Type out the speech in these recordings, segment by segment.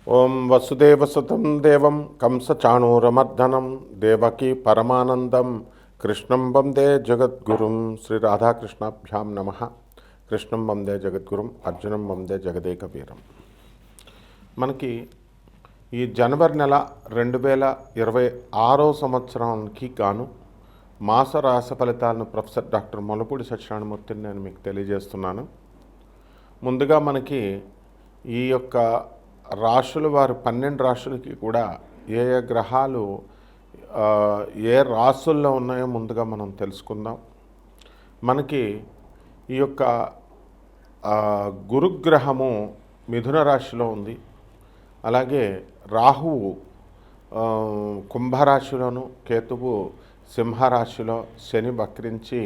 ఓం వసుదేవసుతం దేవం కంసచాణూరమర్దనం దేవకీ పరమానందం కృష్ణం వందే జగద్గురుం. శ్రీ రాధాకృష్ణాభ్యాం నమ. కృష్ణం వందే జగద్గురుం, అర్జునం వందే జగదేక వీరం. మనకి ఈ జనవరి నెల 2026 సంవత్సరానికి గాను మాస రాశి ఫలితాలను ప్రొఫెసర్ డాక్టర్ మొలపూడి సత్యనారాయణమూర్తిని నేను మీకు తెలియజేస్తున్నాను. ముందుగా మనకి ఈ యొక్క రాశుల వారు 12 రాశులకి కూడా ఏ ఏ గ్రహాలు ఏ రాశుల్లో ఉన్నాయో ముందుగా మనం తెలుసుకుందాం. మనకి ఈ యొక్క గురుగ్రహము మిథున రాశిలో ఉంది. అలాగే రాహువు కుంభరాశిలోను, కేతువు సింహరాశిలో, శని వక్రించి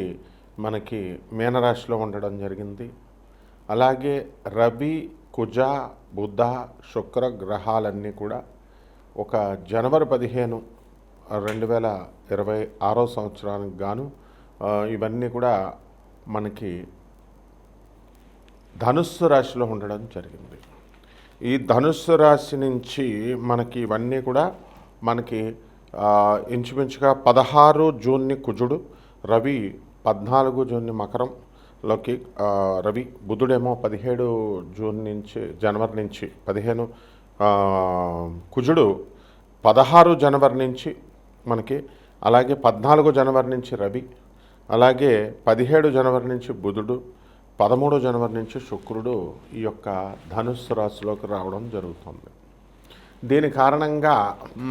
మనకి మీనరాశిలో ఉండడం జరిగింది. అలాగే రవి, కుజ, బుధ, శుక్ర గ్రహాలన్నీ కూడా ఒక జనవరి 15, 2026 సంవత్సరానికి గాను ఇవన్నీ కూడా మనకి ధనుస్సు రాశిలో ఉండడం జరిగింది. ఈ ధనుస్సు రాశి నుంచి మనకి ఇవన్నీ కూడా మనకి ఇంచుమించుగా 16 జూన్ని కుజుడు, రవి 14 జూన్ని మకరంలోకి రవి, బుధుడేమో 17 జూన్ నుంచి జనవరి నుంచి 15, కుజుడు 16 జనవరి నుంచి మనకి, అలాగే 14 జనవరి నుంచి రవి, అలాగే 17 జనవరి నుంచి బుధుడు, 13 జనవరి నుంచి శుక్రుడు ఈ యొక్క ధనుస్సు రాశిలోకి రావడం జరుగుతుంది. దీని కారణంగా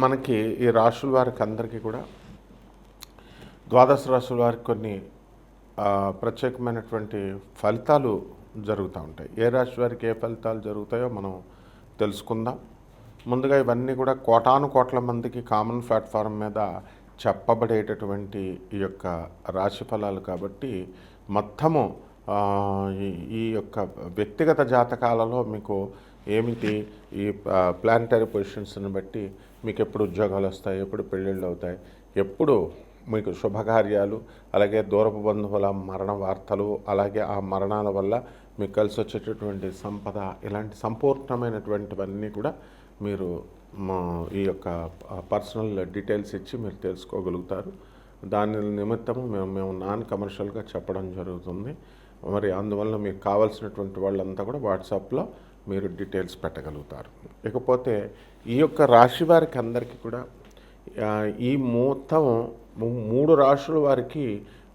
మనకి ఈ రాశుల వారికి అందరికీ కూడా ద్వాదశ రాశుల వారికి కొన్ని ప్రత్యేకమైనటువంటి ఫలితాలు జరుగుతూ ఉంటాయి. ఏ రాశి వారికి ఏ ఫలితాలు జరుగుతాయో మనం తెలుసుకుందాం. ముందుగా ఇవన్నీ కూడా కోటాను కోట్ల మందికి కామన్ ప్లాట్ఫారం మీద చెప్పబడేటటువంటి ఈ యొక్క రాశి ఫలాలు కాబట్టి మొత్తము ఈ యొక్క వ్యక్తిగత జాతకాలలో మీకు ఏమిటి ఈ ప్లానిటరీ పొజిషన్స్ని బట్టి మీకు ఎప్పుడు ఉద్యోగాలు వస్తాయి, ఎప్పుడు పెళ్ళిళ్ళు అవుతాయి, ఎప్పుడు మీకు శుభకార్యాలు, అలాగే దూరపు బంధువుల మరణ వార్తలు, అలాగే ఆ మరణాల వల్ల మీకు కలిసి వచ్చేటటువంటి సంపద, ఇలాంటి సంపూర్ణమైనటువంటివన్నీ కూడా మీరు ఈ యొక్క పర్సనల్ డీటెయిల్స్ ఇచ్చి మీరు తెలుసుకోగలుగుతారు. దాని నిమిత్తము మేము నాన్ కమర్షియల్గా చెప్పడం జరుగుతుంది. మరి అందువల్ల మీకు కావాల్సినటువంటి వాళ్ళంతా కూడా వాట్సాప్లో మీరు డీటెయిల్స్ పెట్టగలుగుతారు. ఇకపోతే ఈ యొక్క రాశి వారికి అందరికీ కూడా ఈ మొత్తం 3 రాశుల వారికి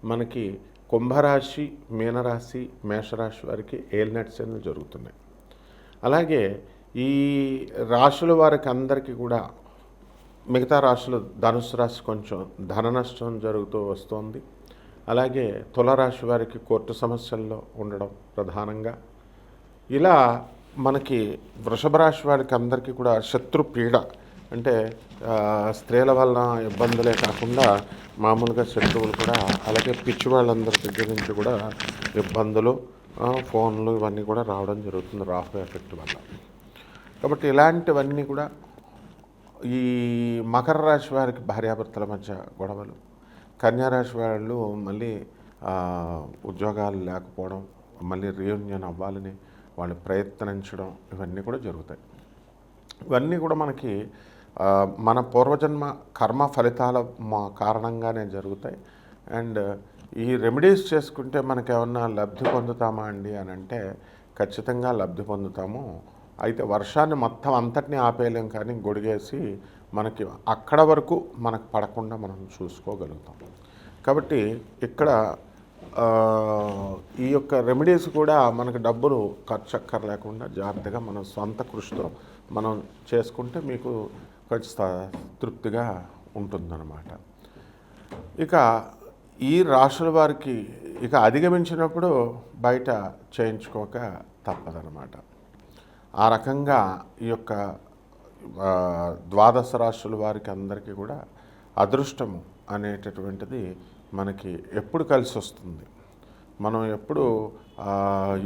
మనకి కుంభరాశి, మీనరాశి, మేషరాశి వారికి ఏలినాటి శనులు జరుగుతున్నాయి. అలాగే ఈ రాశుల వారికి అందరికీ కూడా మిగతా రాశులు, ధనుసు రాశి కొంచెం ధన నష్టం జరుగుతూ వస్తుంది. అలాగే తులారాశి వారికి కోర్టు సమస్యల్లో ఉండడం ప్రధానంగా. ఇలా మనకి వృషభ రాశి వారికి అందరికీ కూడా శత్రు పీడ, అంటే స్త్రీల వలన ఇబ్బందులే కాకుండా మామూలుగా శత్రువులు కూడా, అలాగే పిచ్చి వాళ్ళందరి దగ్గర నుంచి కూడా ఇబ్బందులు, ఫోన్లు ఇవన్నీ కూడా రావడం జరుగుతుంది రాహు ఎఫెక్ట్ వల్ల. కాబట్టి ఇలాంటివన్నీ కూడా ఈ మకర రాశి వారికి భార్యాభర్తల మధ్య గొడవలు, కన్యారాశి వాళ్ళు మళ్ళీ ఉద్యోగాలు లేకపోవడం, మళ్ళీ రీయూనియన్ అవ్వాలని వాళ్ళు ప్రయత్నించడం, ఇవన్నీ కూడా జరుగుతాయి. ఇవన్నీ కూడా మనకి మన పూర్వజన్మ కర్మ ఫలితాల కారణంగానే జరుగుతాయి. అండ్ ఈ రెమెడీస్ చేసుకుంటే మనకి ఏమన్నా లబ్ధి పొందుతామా అండి అని అంటే ఖచ్చితంగా లబ్ధి పొందుతాము. అయితే వర్షాన్ని మొత్తం అంతటినీ ఆపేయలేం, కానీ గొడిగేసి మనకి అక్కడ వరకు మనకు పడకుండా మనం చూసుకోగలుగుతాం. కాబట్టి ఇక్కడ ఈ యొక్క రెమెడీస్ కూడా మనకు డబ్బులు ఖర్చు అక్కర్లేకుండా జాగ్రత్తగా మన సొంత కృషితో మనం చేసుకుంటే మీకు ఖచ్చిత తృప్తిగా ఉంటుందన్నమాట. ఇక ఈ రాశుల వారికి ఇక అధిగమించినప్పుడు బయట చేయించుకోక తప్పదన్నమాట. ఆ రకంగా ఈ యొక్క ద్వాదశ రాశుల వారికి అందరికీ కూడా అదృష్టము అనేటటువంటిది మనకి ఎప్పుడు కలిసి వస్తుంది. మనం ఎప్పుడు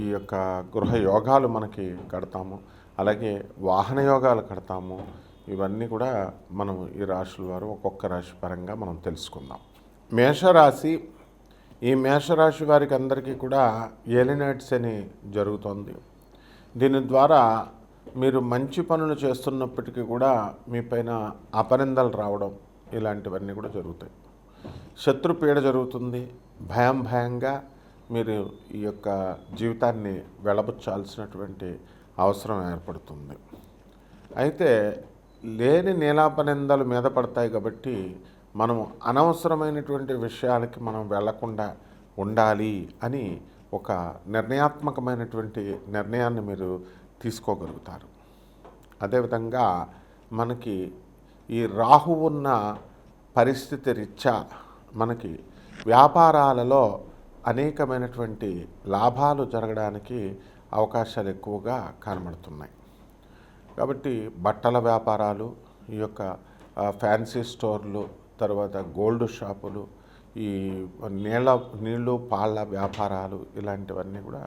ఈ యొక్క గృహ యోగాలు మనకి కడతాము, అలాగే వాహన యోగాలు కడతాము. ఇవన్నీ కూడా మనం ఈ రాశుల వారు ఒక్కొక్క రాశి పరంగా మనం తెలుసుకుందాం. మేషరాశి, ఈ మేషరాశి వారికి అందరికీ కూడా ఏలినాటి శని జరుగుతోంది. దీని ద్వారా మీరు మంచి పనులు చేస్తున్నప్పటికీ కూడా మీ పైన అపనిందలు రావడం ఇలాంటివన్నీ కూడా జరుగుతాయి. శత్రుపీడ జరుగుతుంది. భయంగా మీరు ఈ యొక్క జీవితాన్ని వెళ్ళబుచ్చాల్సినటువంటి అవసరం ఏర్పడుతుంది. అయితే లేని నీలాపనిందలు మీద పడతాయి కాబట్టి మనం అనవసరమైనటువంటి విషయాలకి మనం వెళ్లకుండా ఉండాలి అని ఒక నిర్ణయాత్మకమైనటువంటి నిర్ణయాన్ని మీరు తీసుకోగలుగుతారు. అదేవిధంగా మనకి ఈ రాహు ఉన్న పరిస్థితి రీత్యా మనకి వ్యాపారాలలో అనేకమైనటువంటి లాభాలు జరగడానికి అవకాశాలు ఎక్కువగా కనబడుతున్నాయి. కాబట్టి బట్టల వ్యాపారాలు, ఈ యొక్క ఫ్యాన్సీ స్టోర్లు, తర్వాత గోల్డ్ షాపులు, ఈ నీళ్ళు పాళ్ళ వ్యాపారాలు ఇలాంటివన్నీ కూడా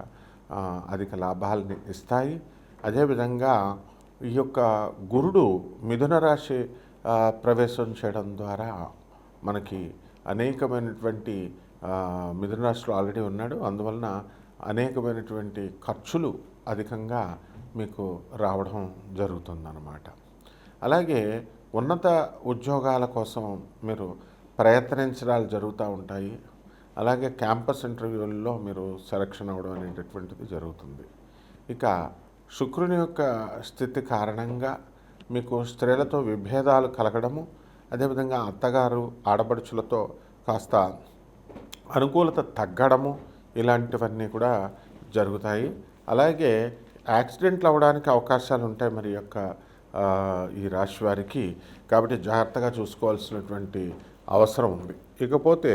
అధిక లాభాలని ఇస్తాయి. అదేవిధంగా ఈ యొక్క గురుడు మిథున రాశి ప్రవేశం చేయడం ద్వారా మనకి అనేకమైనటువంటి మిథున రాశిలో ఆల్రెడీ ఉన్నాడు. అందువలన అనేకమైనటువంటి ఖర్చులు అధికంగా మీకు రావడం జరుగుతుందన్నమాట. అలాగే ఉన్నత ఉద్యోగాల కోసం మీరు ప్రయత్నించడాలు జరుగుతూ ఉంటాయి. అలాగే క్యాంపస్ ఇంటర్వ్యూల్లో మీరు సెలక్షన్ అవ్వడం అనేటటువంటిది జరుగుతుంది. ఇక శుక్రుని యొక్క స్థితి కారణంగా మీకు స్త్రీలతో విభేదాలు కలగడము, అదేవిధంగా అత్తగారు ఆడపడుచులతో కాస్త అనుకూలత తగ్గడము ఇలాంటివన్నీ కూడా జరుగుతాయి. అలాగే యాక్సిడెంట్లు అవ్వడానికి అవకాశాలు ఉంటాయి మరి యొక్క ఈ రాశి వారికి. కాబట్టి జాగ్రత్తగా చూసుకోవాల్సినటువంటి అవసరం ఉంది. ఇకపోతే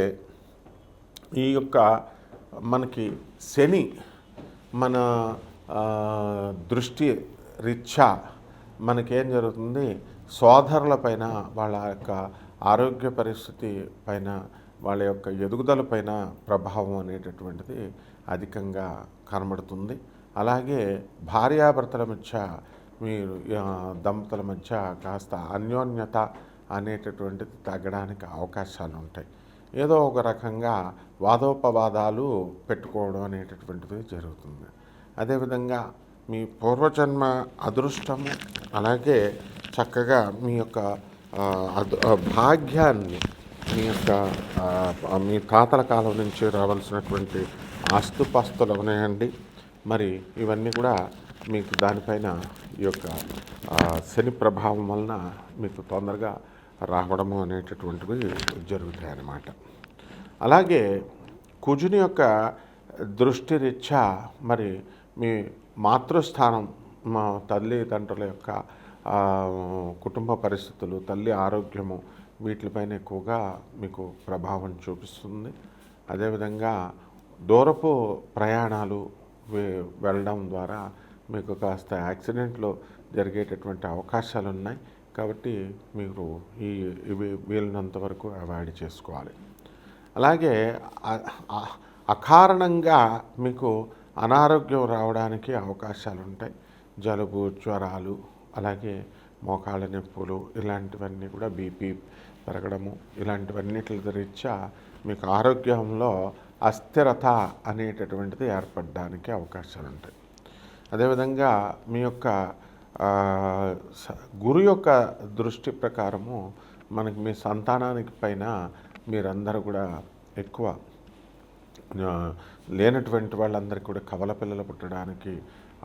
ఈ యొక్క మనకి శని మన దృష్టి రీత్యా మనకేం జరుగుతుంది, సోదరుల పైన వాళ్ళ యొక్క ఆరోగ్య పరిస్థితి పైన, వాళ్ళ యొక్క ఎదుగుదల పైన ప్రభావం అనేటటువంటిది అధికంగా కనబడుతుంది. అలాగే భార్యాభర్తల మధ్య మీరు దంపతుల మధ్య కాస్త అన్యోన్యత అనేటటువంటిది తగ్గడానికి అవకాశాలు ఉంటాయి. ఏదో ఒక రకంగా వాదోపవాదాలు పెట్టుకోవడం అనేటటువంటిది జరుగుతుంది. అదేవిధంగా మీ పూర్వజన్మ అదృష్టము, అలాగే చక్కగా మీ యొక్క భాగ్యాన్ని, మీ యొక్క మీ తాతల కాలం నుంచి రావాల్సినటువంటి ఆస్తుపాస్తులు ఉన్నాయండి. మరి ఇవన్నీ కూడా మీకు దానిపైన ఈ యొక్క శని ప్రభావం వలన మీకు తొందరగా రావడము అనేటటువంటివి జరుగుతాయి అన్నమాట. అలాగే కుజుని యొక్క దృష్టి రీత్యా మరి మీ మాతృస్థానం, మా తల్లిదండ్రుల యొక్క కుటుంబ పరిస్థితులు, తల్లి ఆరోగ్యము వీటిపైన ఎక్కువగా మీకు ప్రభావం చూపిస్తుంది. అదేవిధంగా దూరపు ప్రయాణాలు వెళ్ళడం ద్వారా మీకు కాస్త యాక్సిడెంట్లు జరిగేటటువంటి అవకాశాలు ఉన్నాయి. కాబట్టి మీరు ఇవి వీలైనంత వరకు అవాయిడ్ చేసుకోవాలి. అలాగే అకారణంగా మీకు అనారోగ్యం రావడానికి అవకాశాలు ఉంటాయి. జలుబు, జ్వరాలు, అలాగే మోకాళ్ళ నొప్పులు ఇలాంటివన్నీ కూడా, బీపీ పెరగడము ఇలాంటివన్నిటి రీత్యా మీకు ఆరోగ్యంలో అస్థిరత అనేటటువంటిది ఏర్పడడానికి అవకాశాలు ఉంటాయి. అదేవిధంగా మీ యొక్క గురు యొక్క దృష్టి ప్రకారము మనకి మీ సంతానానికి పైన మీరందరూ కూడా ఎక్కువ లేనటువంటి వాళ్ళందరికీ కూడా కవల పిల్లలు పుట్టడానికి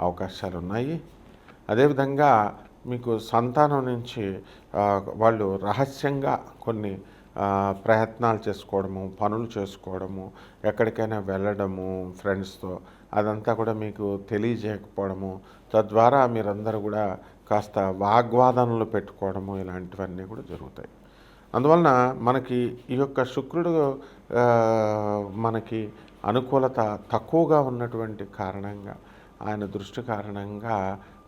అవకాశాలు ఉన్నాయి. అదేవిధంగా మీకు సంతానం నుంచి వాళ్ళు రహస్యంగా కొన్ని ప్రయత్నాలు చేసుకోవడము, పనులు చేసుకోవడము, ఎక్కడికైనా వెళ్ళడము ఫ్రెండ్స్తో, అదంతా కూడా మీకు తెలియజేయకపోవడము, తద్వారా మీరందరూ కూడా కాస్త వాగ్వాదనలు పెట్టుకోవడము ఇలాంటివన్నీ కూడా జరుగుతాయి. అందువలన మనకి ఈ యొక్క శుక్రుడు మనకి అనుకూలత తక్కువగా ఉన్నటువంటి కారణంగా, ఆయన దృష్టి కారణంగా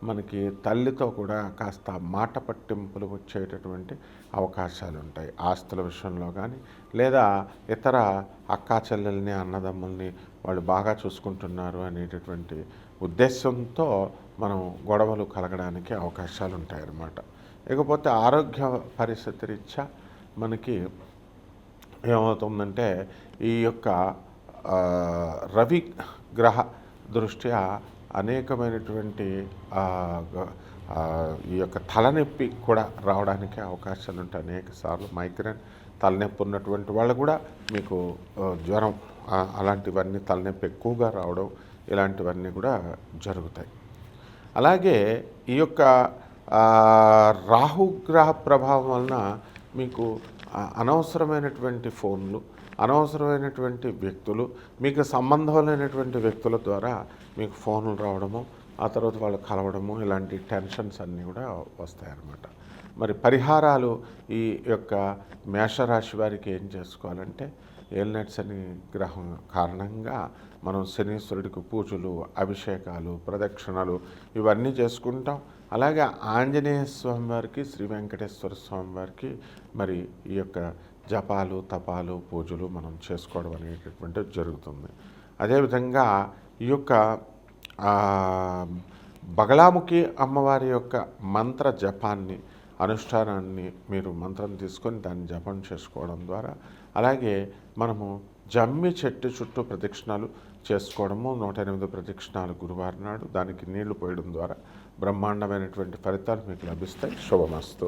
మనకి తల్లితో కూడా కాస్త మాట పట్టింపులు వచ్చేటటువంటి అవకాశాలు ఉంటాయి. ఆస్తుల విషయంలో కానీ, లేదా ఇతర అక్కా చెల్లెల్ని, అన్నదమ్ముల్ని వాళ్ళు బాగా చూసుకుంటున్నారు అనేటటువంటి ఉద్దేశంతో మనం గొడవలు కలగడానికి అవకాశాలు ఉంటాయన్నమాట. ఇకపోతే ఆరోగ్య పరిస్థితి రీత్యా మనకి ఏమవుతుందంటే, ఈ యొక్క రవి గ్రహ దృష్ట్యా అనేకమైనటువంటి ఆ, ఈ యొక్క తలనొప్పి కూడా రావడానికి అవకాశాలు ఉంటాయి. అనేక సార్లు మైగ్రేన్ తలనొప్పి ఉన్నటువంటి వాళ్ళు కూడా మీకు జ్వరం అలాంటివన్నీ తలనొప్పి ఎక్కువగా రావడం ఇలాంటివన్నీ కూడా జరుగుతాయి. అలాగే ఈ యొక్క రాహుగ్రహ ప్రభావం వలన మీకు అనవసరమైనటువంటి ఫోన్లు, అనవసరమైనటువంటి వ్యక్తులు, మీకు సంబంధం లేనటువంటి వ్యక్తుల ద్వారా మీకు ఫోన్లు రావడము, ఆ తర్వాత వాళ్ళు కలవడము, ఇలాంటి టెన్షన్స్ అన్నీ కూడా వస్తాయన్నమాట. మరి పరిహారాలు ఈ యొక్క మేషరాశి వారికి ఏం చేసుకోవాలంటే, ఏలినాటి శని గ్రహం కారణంగా మనం శనీశ్వరుడికి పూజలు, అభిషేకాలు, ప్రదక్షిణలు ఇవన్నీ చేసుకుంటాం. అలాగే ఆంజనేయ స్వామి వారికి, శ్రీ వెంకటేశ్వర స్వామి వారికి మరి ఈ యొక్క జపాలు, తపాలు, పూజలు మనం చేసుకోవడం అనేటటువంటిది జరుగుతుంది. అదేవిధంగా ఈ యొక్క బగలాముఖి అమ్మవారి యొక్క మంత్ర జపాన్ని, అనుష్ఠానాన్ని మీరు మంత్రం తీసుకొని దాన్ని జపం చేసుకోవడం ద్వారా, అలాగే మనము జమ్మి చెట్టు చుట్టూ ప్రదక్షిణాలు చేసుకోవడము, 108 ప్రదక్షిణాలు గురువారం నాడు దానికి నీళ్లు పోయడం ద్వారా బ్రహ్మాండమైనటువంటి ఫలితాలు మీకు లభిస్తాయి. శుభమస్తు.